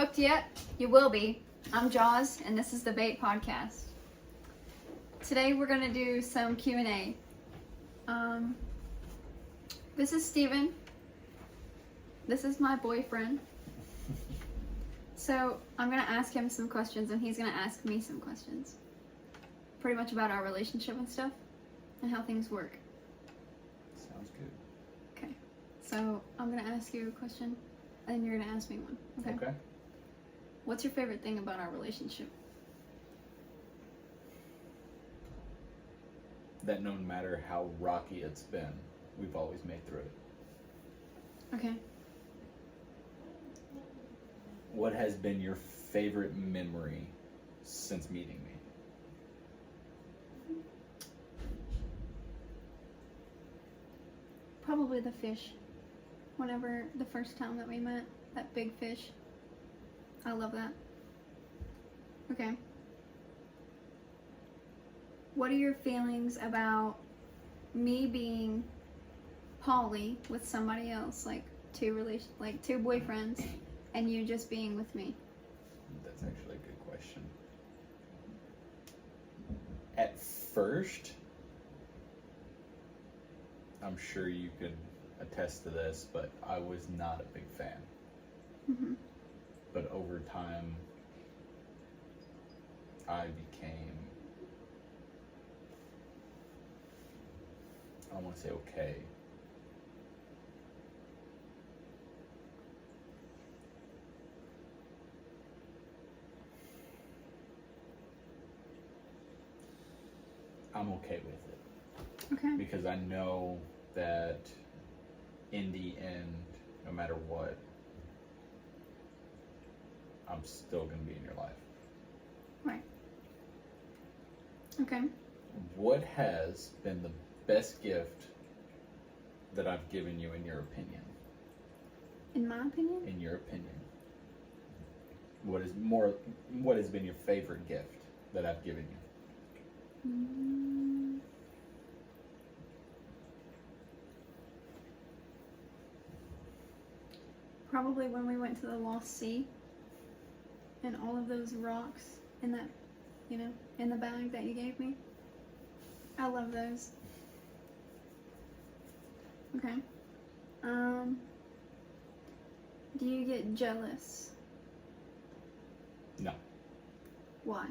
hooked yet? You will be. I'm Jaws, and this is the Bait Podcast. Today we're going to do some Q&A. This is Steven. This is my boyfriend. So I'm going to ask him some questions, and he's going to ask me some questions. Pretty much about our relationship and stuff, and how things work. Sounds good. Okay. So I'm going to ask you a question, and then you're going to ask me one. Okay. What's your favorite thing about our relationship? That no matter how rocky it's been, we've always made through it. Okay. What has been your favorite memory since meeting me? Probably the fish. Whenever the first time that we met, that big fish. I love that. Okay. What are your feelings about me being poly with somebody else, like two boyfriends, and you just being with me? That's actually a good question. At first, I'm sure you could attest to this, but I was not a big fan. Mm-hmm. But over time, I became, I don't want to say okay. I'm okay with it. Okay. Because I know that in the end, no matter what, I'm still going to be in your life. Right. Okay. What has been the best gift that I've given you in your opinion? In my opinion? In your opinion. What has been your favorite gift that I've given you? Probably when we went to the Lost Sea. And all of those rocks in that, in the bag that you gave me. I love those. Okay. Do you get jealous? No. Why?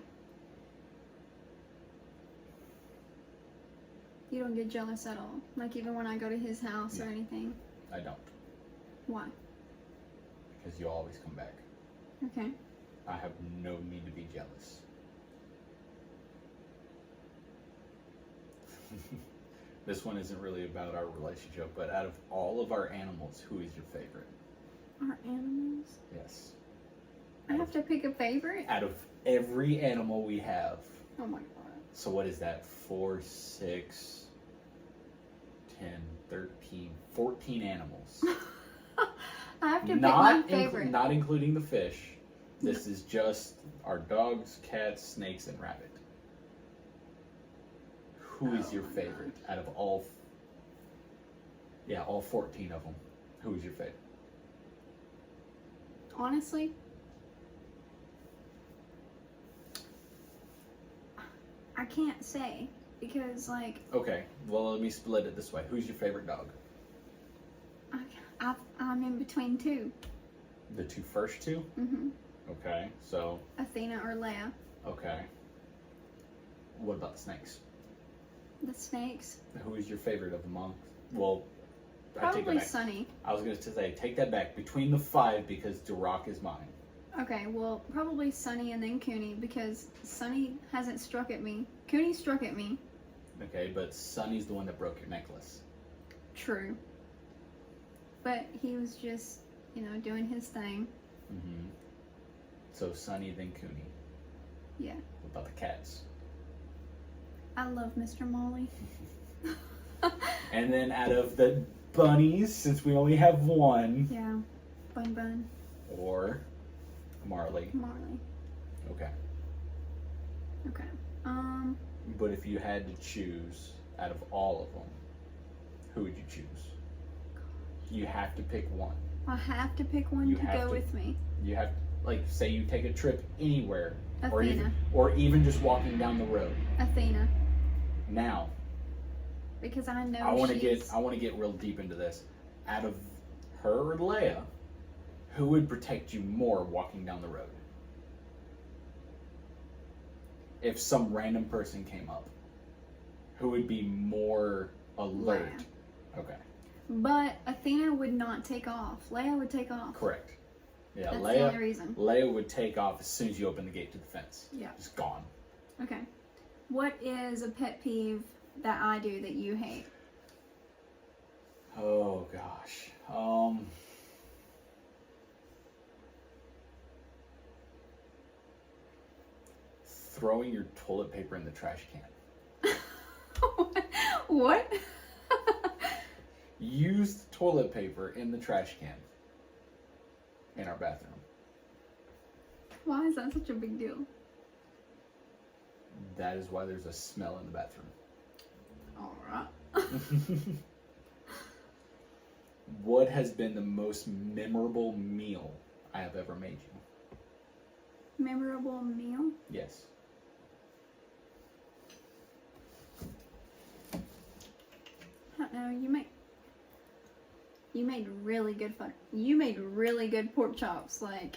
You don't get jealous at all? Like even when I go to his house or anything? I don't. Why? Because you always come back. Okay. I have no need to be jealous. This one isn't really about our relationship, but out of all of our animals, who is your favorite? Our animals? Yes. I have to pick a favorite? Out of every animal we have. Oh my god. So what is that? 4, 6, 10, 13, 14 animals. I have to pick my favorite. Not including the fish. This is just our dogs, cats, snakes, and rabbit. Who is your favorite out of all 14 of them? Who is your favorite? Honestly, I can't say because Okay, well let me split it this way. Who's your favorite dog? I'm in between two. The first two? Mm-hmm. Okay, so... Athena or Leia. Okay. What about the snakes? The snakes? Who is your favorite of them all? Well, probably I take that back. Sunny. I was going to say, take that back. Between the 5, because Duroc is mine. Okay, well, probably Sunny and then Cooney, because Sunny hasn't struck at me. Cooney struck at me. Okay, but Sunny's the one that broke your necklace. True. But he was just, doing his thing. Mm-hmm. So Sunny, then Cooney. Yeah. What about the cats? I love Mr. Molly. And then out of the bunnies, since we only have one. Yeah. Bun. Or Marley. Marley. Okay. Okay. But if you had to choose out of all of them, who would you choose? You have to pick one. I have to pick one to go with me. You have. like say you take a trip anywhere, Athena. or even just walking down the road. Athena. Now, Because I know I want to get real deep into this. Out of her or Leia, who would protect you more walking down the road? If some random person came up, who would be more alert? Leia. Okay. But Athena would not take off. Leia would take off. Correct. Yeah, That's the only reason. Leia would take off as soon as you open the gate to the fence. Yeah. Just gone. Okay. What is a pet peeve that I do that you hate? Oh gosh. Throwing your toilet paper in the trash can. What? Used toilet paper in the trash can in our bathroom. Why is that such a big deal? That is why there's a smell in the bathroom. Alright. What has been the most memorable meal I have ever made you? Memorable meal? Yes. I don't know. You made really good You made really good pork chops. Like,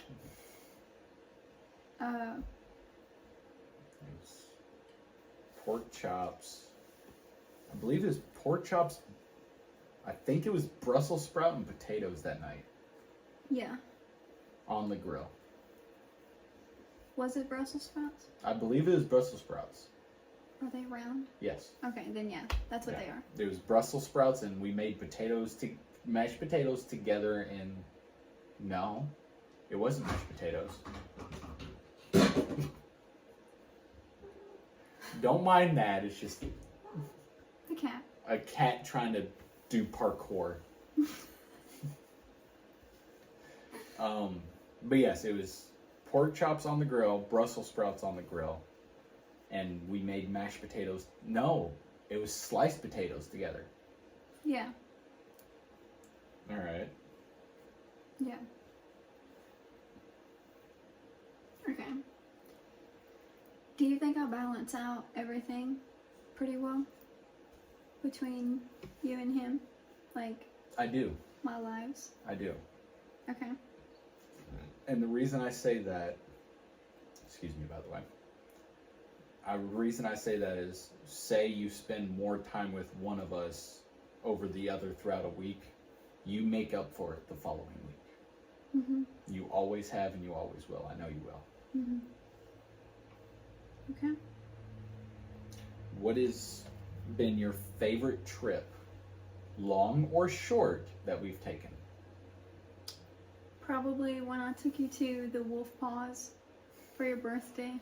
pork chops. I believe it was pork chops. I think it was Brussels sprout and potatoes that night yeah. on the grill. Was it Brussels sprouts? I believe it was Brussels sprouts. Are they round? Yes. Okay, then yeah, that's what they are. It was Brussels sprouts, and we made mashed potatoes together. And no, it wasn't mashed potatoes. Don't mind that. It's just The cat. a cat trying to do parkour. But yes, it was pork chops on the grill, Brussels sprouts on the grill, and we made mashed potatoes. No, it was sliced potatoes together. Yeah. All right. Yeah. Okay. Do you think I balance out everything pretty well between you and him? Like, I do. my lives? I do. Okay. And the reason I say that, excuse me, by the way, the reason I say that is, say you spend more time with one of us over the other throughout a week, you make up for it the following week. Mm-hmm. You always have and you always will. I know you will. Mm-hmm. Okay. What has been your favorite trip, long or short, that we've taken? Probably when I took you to the Wolf Paws for your birthday.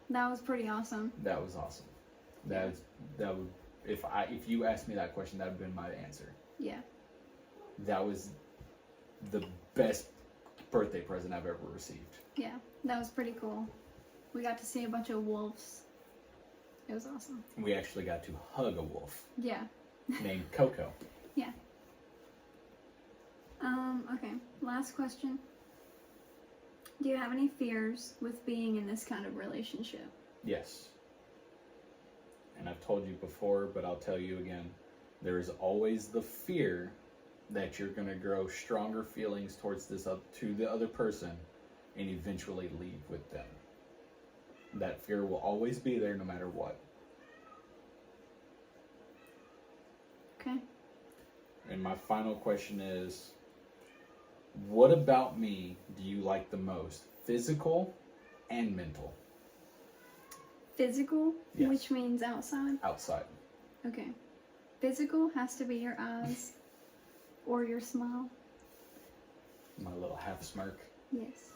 That was pretty awesome. That was awesome. That would, if you asked me that question, that would have been my answer. Yeah. That was the best birthday present I've ever received. Yeah, that was pretty cool. We got to see a bunch of wolves. It was awesome. We actually got to hug a wolf Yeah. named Coco. Yeah. Okay, last question. Do you have any fears with being in this kind of relationship? Yes. And I've told you before, but I'll tell you again. There is always the fear that you're going to grow stronger feelings towards to the other person and eventually leave with them. That fear will always be there no matter what. Okay. And my final question is, what about me do you like the most? Physical and mental? Physical, Yes. which means outside? Outside. Okay. Physical has to be your eyes or your smile. My little half smirk. Yes.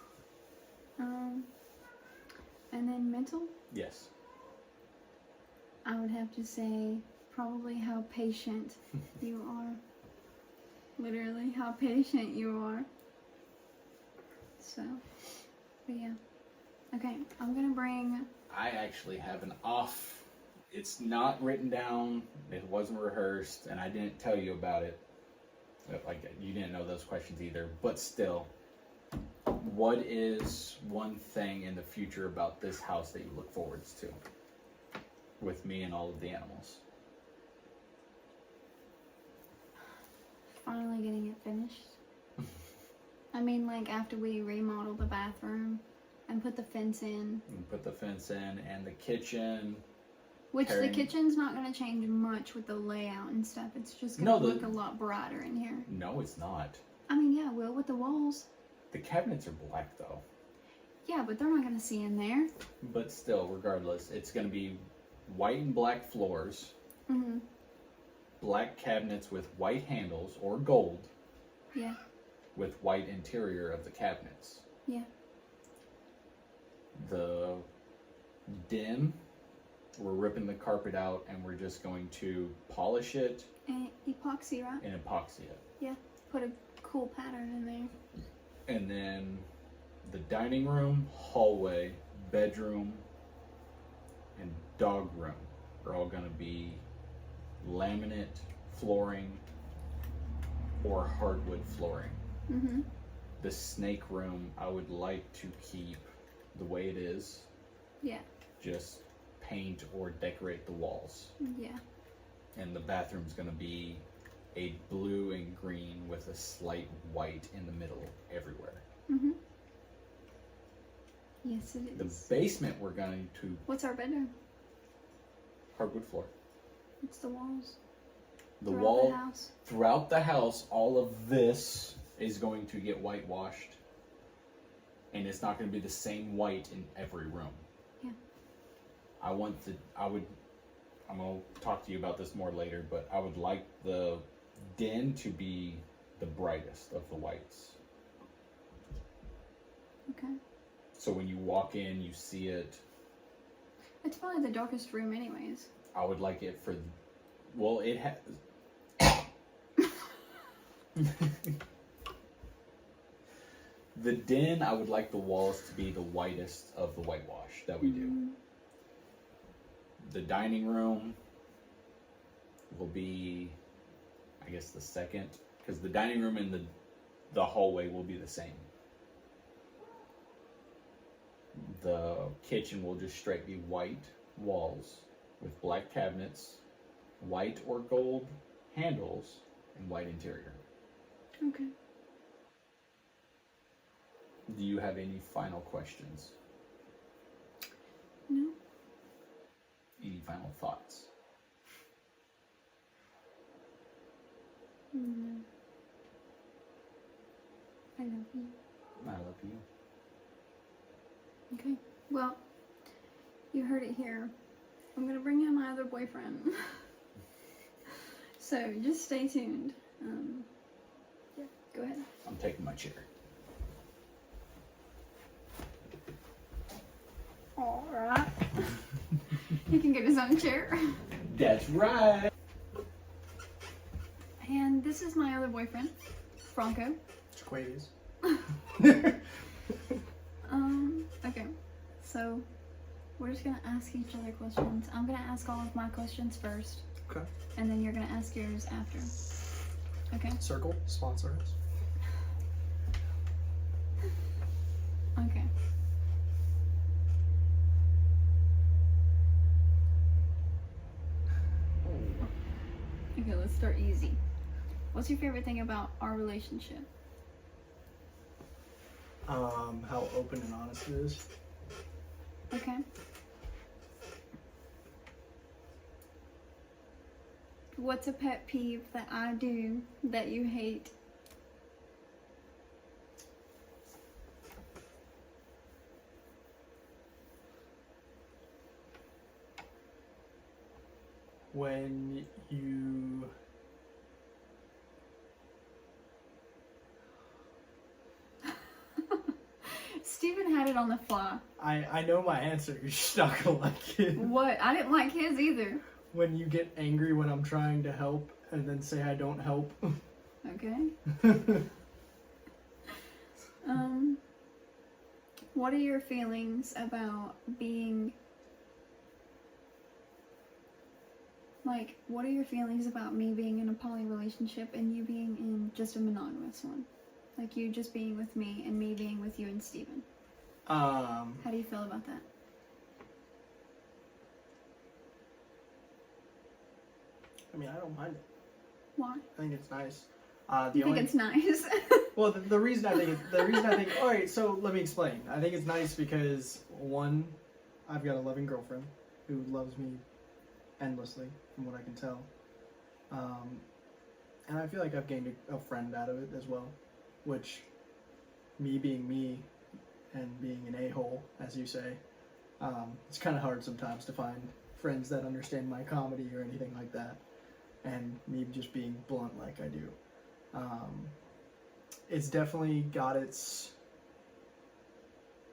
And then mental, Yes. I would have to say probably how patient you are. Literally how patient you are. So, but yeah. Okay, I'm gonna bring... I actually have an off. It's not written down. It wasn't rehearsed, and I didn't tell you about it. Like, you didn't know those questions either. But still, What is one thing in the future about this house that you look forwards to? With me and all of the animals. Finally getting it finished. I mean, like, after we remodel the bathroom and put the fence in. And put the fence in and the kitchen. Which the kitchen's not going to change much with the layout and stuff. It's just going to look a lot brighter in here. No, it's not. I mean, yeah, it will with the walls. The cabinets are black, though. Yeah, but they're not going to see in there. But still, regardless, it's going to be white and black floors. Mm-hmm. Black cabinets with white handles or gold. Yeah. With white interior of the cabinets. Yeah. The den, we're ripping the carpet out and we're just going to polish it. And epoxy, right? And epoxy it. Yeah. Put a cool pattern in there. And then the dining room, hallway, bedroom, and dog room are all going to be laminate flooring or hardwood flooring. Mm-hmm. The snake room, I would like to keep the way it is. Yeah. Just paint or decorate the walls. Yeah. And the bathroom's going to be a blue and green with a slight white in the middle everywhere. Mm-hmm. Yes, it is. The basement, we're going to... What's our bedroom? Hardwood floor. It's the walls. The Throughout wall... the house. Throughout the house, all of this is going to get whitewashed. And it's not going to be the same white in every room. Yeah. I'm going to talk to you about this more later, but I would like the den to be the brightest of the whites. Okay. So when you walk in, you see it. It's probably the darkest room anyways. I would like it for... Well, it has... The den, I would like the walls to be the whitest of the whitewash that we do. The dining room will be, I guess, the second, because the dining room and the hallway will be the same. The kitchen will just straight be white walls with black cabinets, white or gold handles, and white interior. Okay. Do you have any final questions? No. Any final thoughts? No. I love you. I love you. Okay. Well, you heard it here. I'm gonna bring in my other boyfriend. So just stay tuned. Yeah, go ahead. I'm taking my chair. All right. He can get his own chair. That's right. And this is my other boyfriend, Franco. Jaquavius. Okay. So we're just gonna ask each other questions. I'm gonna ask all of my questions first. Okay. And then you're gonna ask yours after. Okay? Circle, sponsor us. Okay. Okay, let's start easy. What's your favorite thing about our relationship? How open and honest it is. Okay. What's a pet peeve that I do that you hate? When you Steven had it on the fly. I know my answer, you're just not gonna like it. What? I didn't like his either. When you get angry when I'm trying to help and then say I don't help. Okay. What are your feelings about being what are your feelings about me being in a poly relationship and you being in just a monogamous one? Like you just being with me and me being with you and Steven. How do you feel about that? I mean, I don't mind it. Why? I think it's nice. You think it's nice? Well, the reason I think all right. So let me explain. I think it's nice because one, I've got a loving girlfriend who loves me endlessly, from what I can tell, and I feel like I've gained a friend out of it as well, which, me being me, and being an a-hole, as you say, it's kind of hard sometimes to find friends that understand my comedy or anything like that, and me just being blunt like I do. It's definitely got its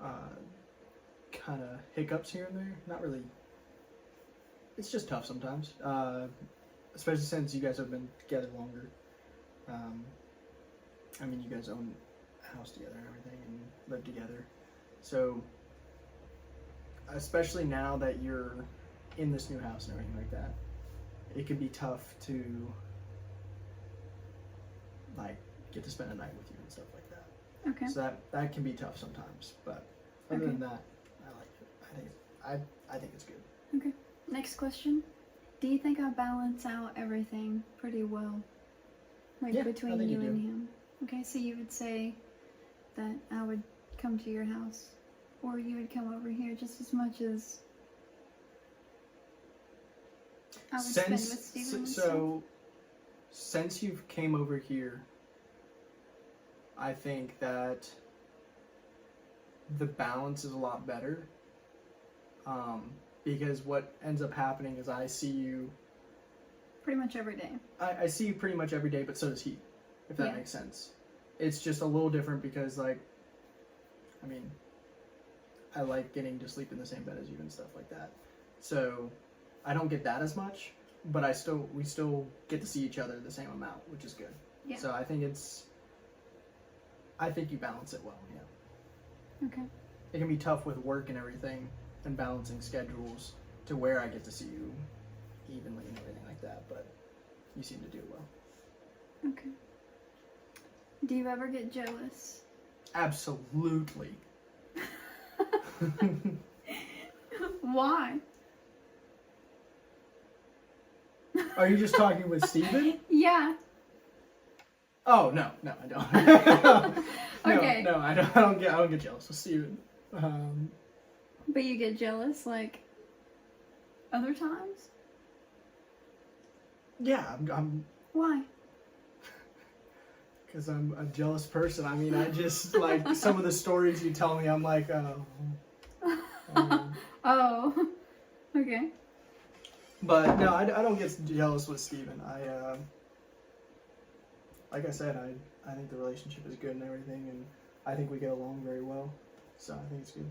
kind of hiccups here and there. Not really. It's just tough sometimes, especially since you guys have been together longer. I mean, you guys own a house together and everything and live together. So, especially now that you're in this new house and everything like that, it can be tough to like get to spend a night with you and stuff like that. Okay. So that can be tough sometimes, but other than that, I like it. I think it's good. Okay. Next question. Do you think I balance out everything pretty well? Like Yeah, I between think you you and do. him? Okay, so you would say that I would come to your house or you would come over here just as much as I would spend with Steven and stuff? So since you've came over here, I think that the balance is a lot better. Because what ends up happening is I see you Pretty much every day. I see you pretty much every day, but so does he, if that Yeah. makes sense. It's just a little different because, like, I mean, I like getting to sleep in the same bed as you and stuff like that. So I don't get that as much, but we still get to see each other the same amount, which is good. Yeah. So I think you balance it well, yeah. Okay. It can be tough with work and everything and balancing schedules to where I get to see you evenly and everything like that, but you seem to do it well. Okay. Do you ever get jealous? Absolutely. Why? Are you just talking with Steven? Yeah. Oh no, I don't. Okay. No, I don't get jealous with Steven. But you get jealous like other times? Yeah, I'm Why? because I'm a jealous person. I mean, I just like some of the stories you tell me. I'm like, Oh. Okay. But no, I don't get jealous with Steven. Like I said, I think the relationship is good and everything, and I think we get along very well. So I think it's good.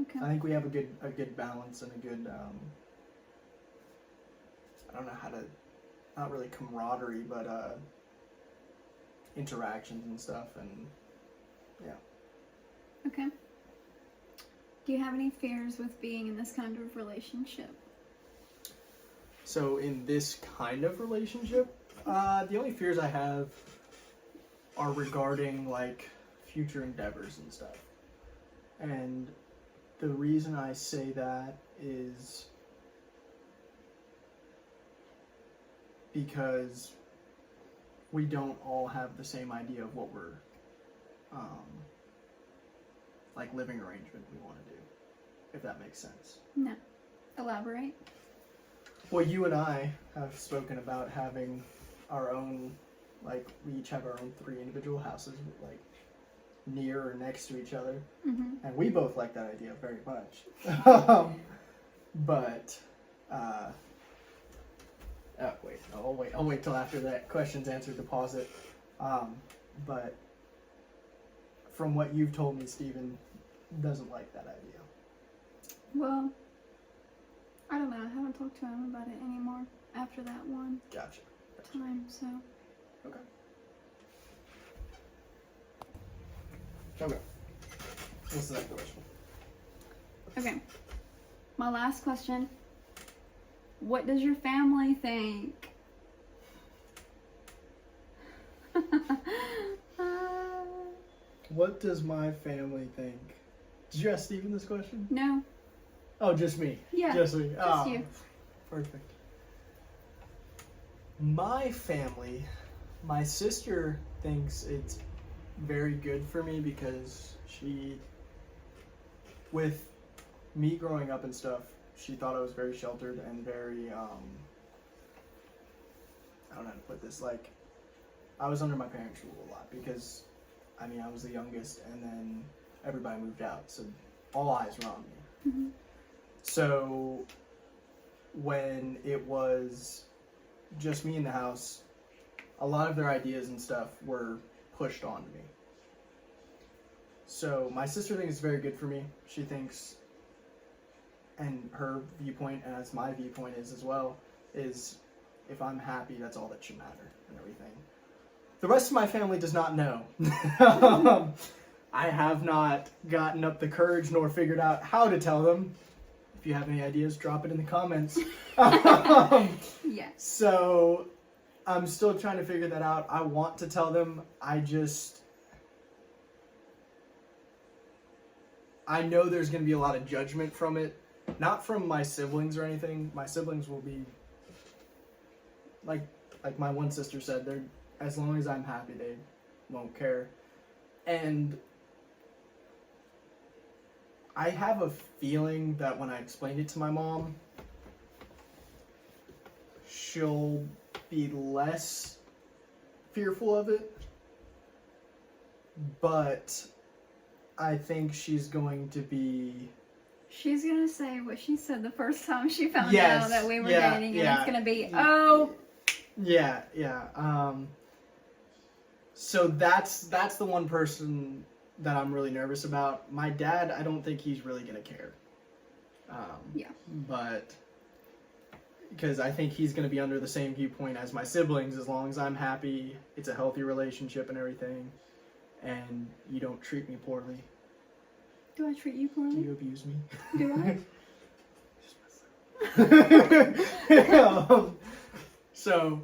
Okay. I think we have a good balance and a good I don't know how to, not really camaraderie, but interactions and stuff, and yeah. Okay. Do you have any fears with being in this kind of relationship? So in this kind of relationship, the only fears I have are regarding like future endeavors and stuff. And the reason I say that is because we don't all have the same idea of what we're like living arrangement we want to do, if that makes sense. No. Elaborate. Well, you and I have spoken about having our own, like, we each have our own 3 individual houses, like, near or next to each other. Mm-hmm. And we both like that idea very much. But, oh, wait, I'll wait till after that question's answered to pause it. But from what you've told me, Steven doesn't like that idea. Well, I don't know. I haven't talked to him about it anymore after that one Gotcha. time, so. Okay. Okay. What's the next question? Okay. My last question. What does your family think? What does my family think? Did you ask Steven this question? No. Oh, just me. Yeah. Just me. Just you. Perfect. My family, my sister thinks it's very good for me because with me growing up and stuff, she thought I was very sheltered and very, I don't know how to put this, like, I was under my parents' rule a lot because, I mean, I was the youngest and then everybody moved out, so all eyes were on me. Mm-hmm. So when it was just me in the house, a lot of their ideas and stuff were pushed onto me. So my sister thinks it's very good for me. She thinks, and her viewpoint, and as my viewpoint is as well, is if I'm happy, that's all that should matter and everything. The rest of my family does not know. I have not gotten up the courage nor figured out how to tell them. If you have any ideas, drop it in the comments. Yes. So I'm still trying to figure that out. I want to tell them. I know there's going to be a lot of judgment from it. Not from my siblings or anything. My siblings will be, like my one sister said, they're, as long as I'm happy, they won't care. And I have a feeling that when I explained it to my mom, she'll be less fearful of it. But I think she's going to be... She's gonna say what she said the first time she found Yes, out that we were yeah, dating, and yeah. it's gonna be, oh... Yeah. So that's the one person that I'm really nervous about. My dad, I don't think he's really gonna care. Yeah. But because I think he's gonna be under the same viewpoint as my siblings. As long as I'm happy, it's a healthy relationship and everything, and you don't treat me poorly. Do I treat you Do poorly? you abuse me? Do I? So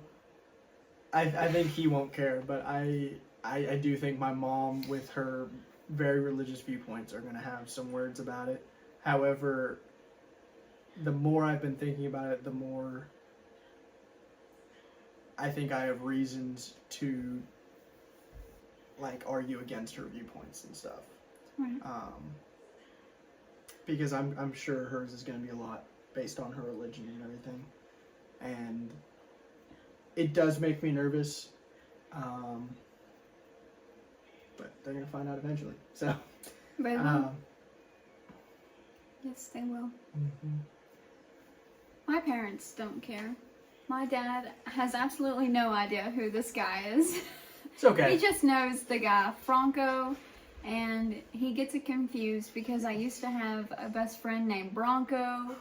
I think he won't care, but I do think my mom, with her very religious viewpoints, are going to have some words about it. However, the more I've been thinking about it, the more I think I have reasons to argue against her viewpoints and stuff. Right. Because I'm sure hers is going to be a lot based on her religion and everything. And it does make me nervous. But they're going to find out eventually. So, They will. Yes, they will. Mm-hmm. My parents don't care. My dad has absolutely no idea who this guy is. It's okay. He just knows the guy, Franco, and he gets it confused because I used to have a best friend named Bronco,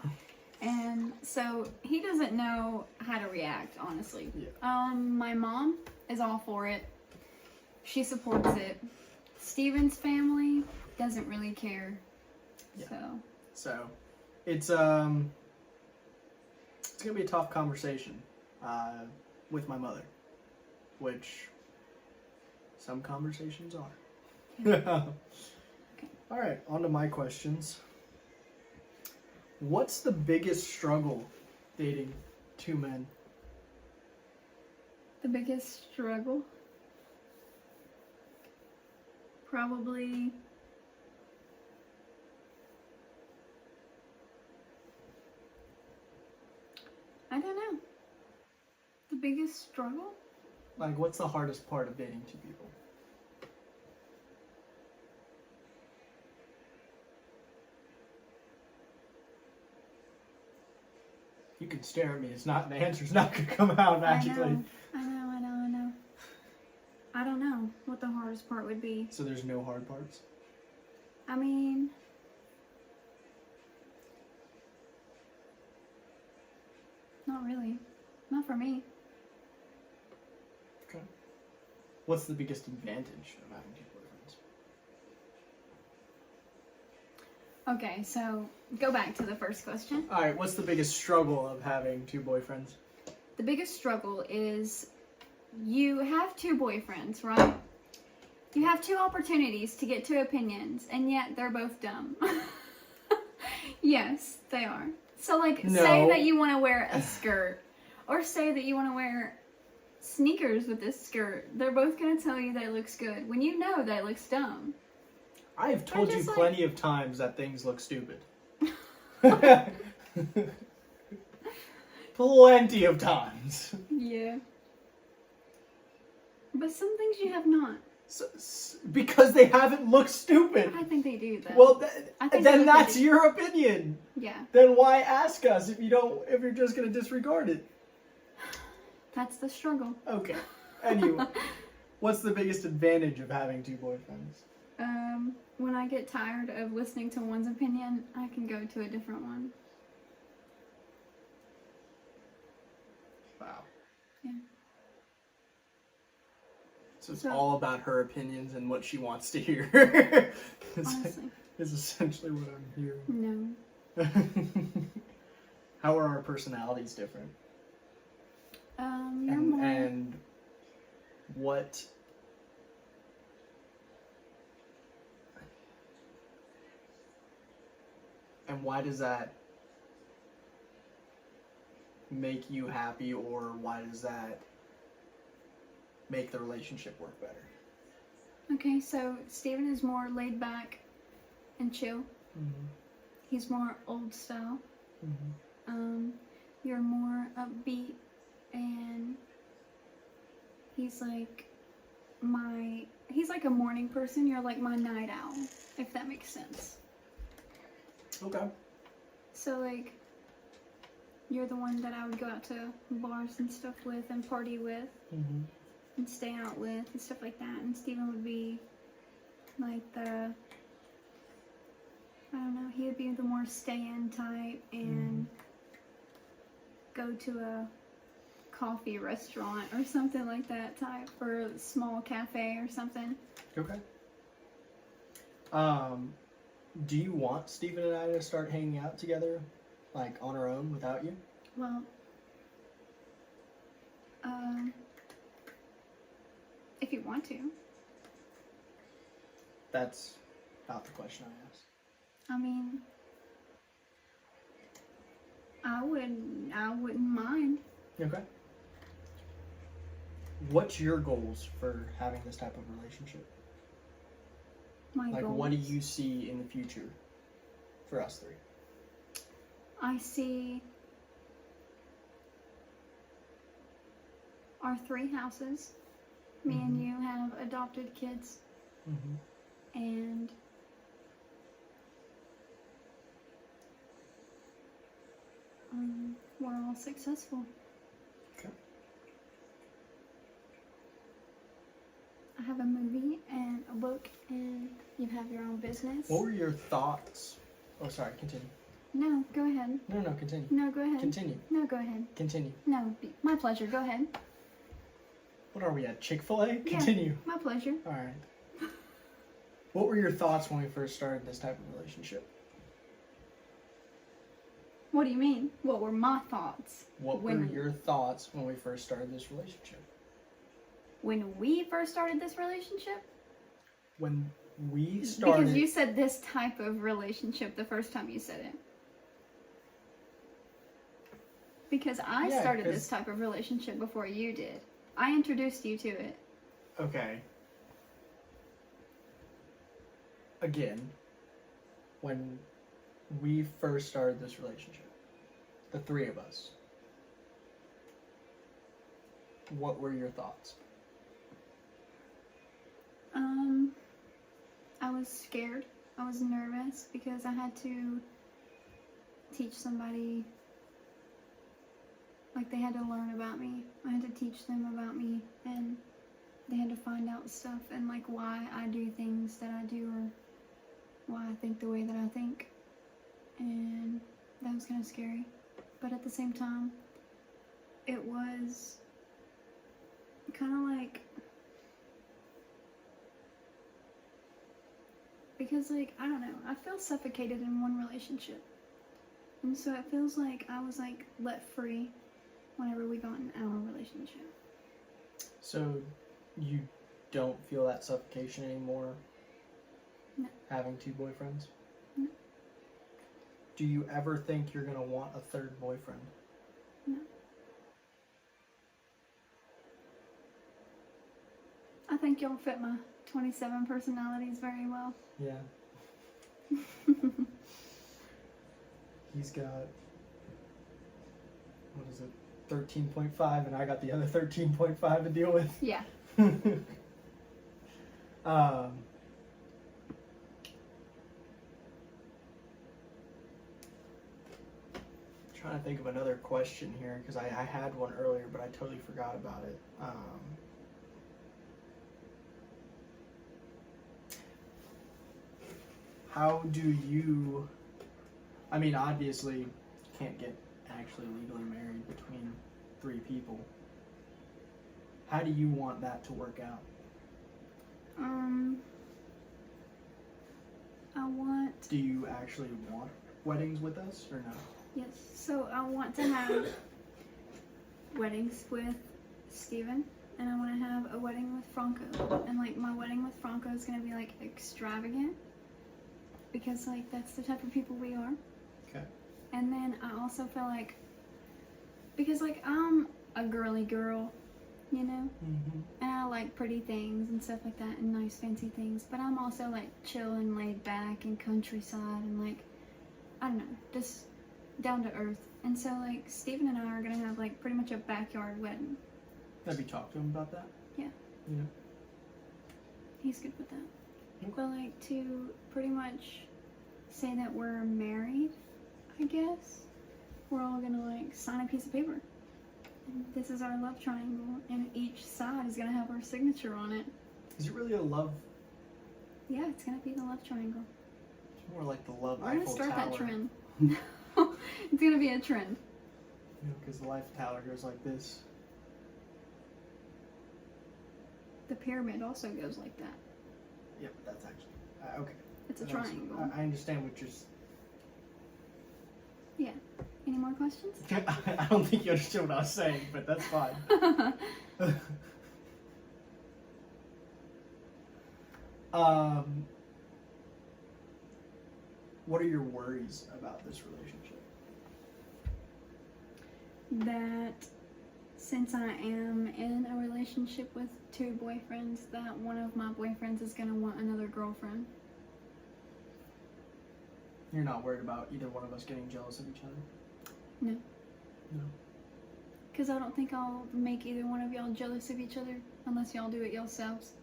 and so he doesn't know how to react, honestly. Yeah. My mom is all for it. She supports it. Steven's family doesn't really care. Yeah. So it's gonna be a tough conversation with my mother, which some conversations are. yeah. All right, on to my questions. What's the biggest struggle dating two men? The biggest struggle? Probably I don't know. The biggest struggle? Like, what's the hardest part of dating two people? You can stare at me. It's not, the answer's not gonna come out magically. I know. I don't know what the hardest part would be. So there's no hard parts? I mean, not really. Not for me. Okay. What's the biggest advantage of having two boyfriends? Okay, so go back to the first question. Alright, what's the biggest struggle of having two boyfriends? The biggest struggle is you have two boyfriends, right? You have two opportunities to get two opinions, and yet they're both dumb. Yes, they are. So, like, No. say that you want to wear a skirt, or say that you want to wear sneakers with this skirt. They're both going to tell you that it looks good when you know that it looks dumb. I have told you just like- plenty of times that things look stupid. Plenty of times. Yeah. But some things you have not. Because they haven't looked stupid. I think they do, though. Well, I think then they that's do. your opinion. Yeah. Then why ask us if you're just gonna disregard it? That's the struggle. Okay. Anyway, what's the biggest advantage of having two boyfriends? When I get tired of listening to one's opinion, I can go to a different one. Wow. Yeah. So it's So- all about her opinions and what she wants to hear. Honestly. Is essentially what I'm No. hearing. How are our personalities different? You're more... And what and why does that make you happy, or why does that make the relationship work better? Okay, so Steven is more laid back and chill. Mm-hmm. He's more old style. Mm-hmm. You're more upbeat, and he's like a morning person. You're like my night owl, if that makes sense. Okay. So like, you're the one that I would go out to bars and stuff with and party with Mm-hmm. and stay out with and stuff like that. And Steven would be like I don't know, he would be the more stay-in type and go to a coffee restaurant or something like that type, or a small cafe or something. Okay. Do you want Steven and I to start hanging out together, like on our own without you? Well, if you want to. That's not the question I asked. I mean, I wouldn't mind. Okay. What's your goals for having this type of relationship? My Like, goals. what do you see in the future for us three? I see our 3 houses. Me and you have adopted kids, Mm-hmm. and we're all successful. Okay. I have a movie and a book, and you have your own business. What were your thoughts? Oh, sorry. Continue. No, go ahead. No, continue. No, go ahead. Continue. No, go ahead. Continue. No, my pleasure. Go ahead. What are we at? Chick-fil-A? Yeah. Continue. My pleasure. All right. What were your thoughts when we first started this type of relationship? What do you mean? What were my thoughts? What were your thoughts when we first started this relationship? When we first started this relationship? When we started... Because you said this type of relationship the first time you said it. Because I Yeah, started 'cause- this type of relationship before you did. I introduced you to it. Okay. Again, when we first started this relationship, the 3 of us, what were your thoughts? I was scared. I was nervous because I had to teach somebody, like they had to learn about me. I had to teach them about me, and they had to find out stuff and like why I do things that I do, or why I think the way that I think. And that was kind of scary. But at the same time, it was kind of like, because like, I don't know, I feel suffocated in one relationship. And so it feels like I was like let free whenever we got in our relationship. So, you don't feel that suffocation anymore? No. Having 2 boyfriends? No. Do you ever think you're going to want a 3rd boyfriend? No. I think you'll fit my 27 personalities very well. Yeah. He's got, what is it, 13.5, and I got the other 13.5 to deal with. Yeah. Trying to think of another question here, because I had one earlier, but I totally forgot about it. How do you, I mean, obviously, you can't get actually legally married between 3 people. How do you want that to work out? I want... Do you actually want weddings with us, or no? Yes, so I want to have weddings with Steven, and I want to have a wedding with Franco. And, like, my wedding with Franco is going to be, like, extravagant, because, like, that's the type of people we are. Okay. And then I also feel like, because, like, I'm a girly girl, you know? Mm-hmm. And I like pretty things and stuff like that, and nice fancy things, but I'm also, like, chill and laid back and countryside and, like, I don't know, just down to earth. And so, like, Steven and I are gonna have, like, pretty much a backyard wedding. Have you talked to him about that? Yeah. Yeah. He's good with that. Okay. But, like, to pretty much say that we're married, I guess, we're all gonna, like, sign a piece of paper. And this is our love triangle, and each side is gonna have our signature on it. Is it really a love? Yeah, it's gonna be the love triangle. It's more like the love We're gonna Eiffel start Tower. that trend. It's gonna be a trend. You know, because the Eiffel Tower goes like this. The pyramid also goes like that. Yeah, but that's actually okay. It's a That was- triangle. I understand what you're. Yeah. Any more questions? I don't think you understood what I was saying, but that's fine. What are your worries about this relationship? That since I am in a relationship with 2 boyfriends, that one of my boyfriends is gonna want another girlfriend. You're not worried about either one of us getting jealous of each other? No. No. Because I don't think I'll make either one of y'all jealous of each other unless y'all do it yourselves.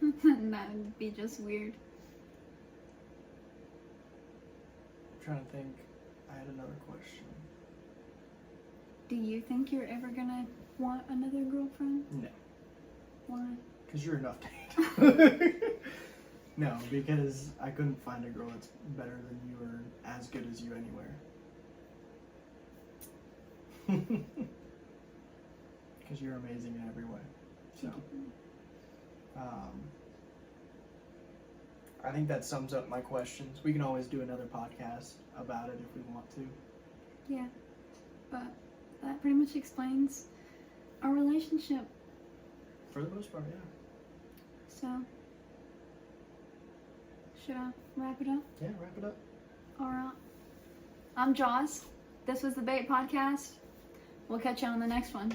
And that would be just weird. I'm trying to think. I had another question. Do you think you're ever gonna want another girlfriend? No. Why? Because you're enough to No, because I couldn't find a girl that's better than you or as good as you anywhere. Because you're amazing in every way. So, I think that sums up my questions. We can always do another podcast about it if we want to. Yeah. But that pretty much explains our relationship. For the most part, yeah. So, should I wrap it up? Yeah, wrap it up. Alright. I'm Jaws. This was the Bait Podcast. We'll catch you on the next one.